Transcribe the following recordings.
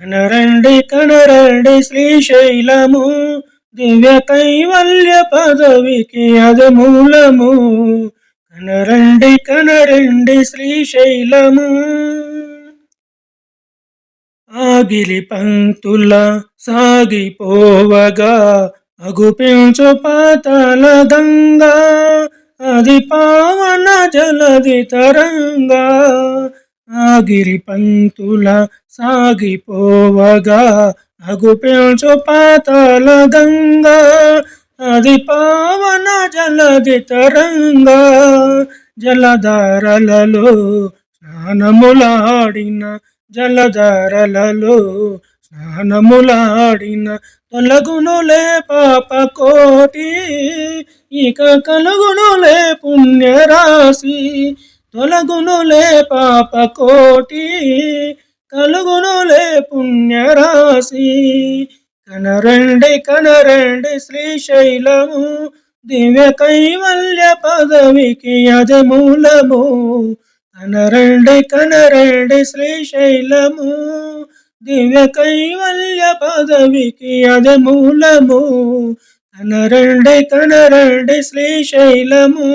కనరండి కనరండి శ్రీశైలము, దివ్య కైవల్య పదవికి అది మూలము. కనరండి కనరండి శ్రీశైలము. ఆగిలి పంక్తుల సాగిపోవగా అగుపించు పాతాళ గంగా, అది పావన జలది తరంగా. ఆగిరి పంక్తుల సాగిపోవగా అగుపించు పాతాళ గంగా, అది పావన జలది తరంగా. జలధారలలో స్నానములాడిన, జలధారలలో స్నానములాడిన తొలగునులే పాప కోటి, ఇక కలుగునులే పుణ్యరాశి. తొలగునులే పాప కోటి, కలుగునులే పుణ్యరాశి. కనరండి కనరండి శ్రీశైలము, దివ్య కైవల్య పదవికి అది మూలము. కనరండి కనరండి శ్రీశైలము, దివ్య కైవల్య పదవికి అది మూలము. కనరండి కనరండి శ్రీశైలము.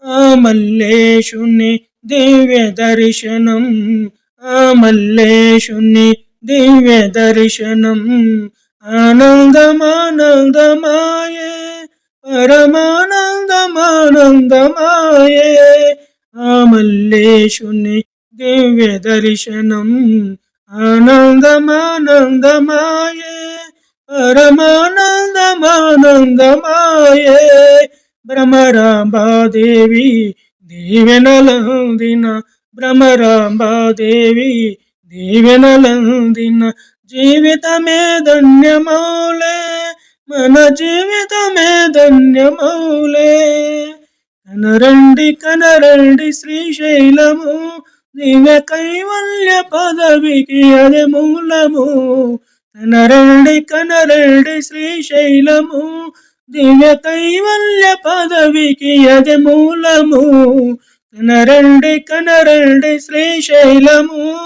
ఆ మల్లేశుని దివ్య దర్శనం, ఆ మల్లేశుని దివ్య దర్శనం ఆనందమానందమాయే, పరమానందమానందమాయే. ఆ మల్లేశుని దివ్య దర్శనం ఆనందమానందమాయే, పరమానందమానందమాయే. భ్రమరాంబాదేవి దీవెనలందిన, భ్రమరాంబాదేవి దీవెనలందిన జీవితమే ధన్యమౌలే, మన జీవితమే ధన్యమౌలే. కనరండి కనరండి శ్రీశైలము, దివ్య కైవల్య పదవికి అది మూలము. కనరండి కనరండి శ్రీశైలము, దివ్య కైవల్య పదవికి అది మూలము. కనరండి కనరండి శ్రీశైలము.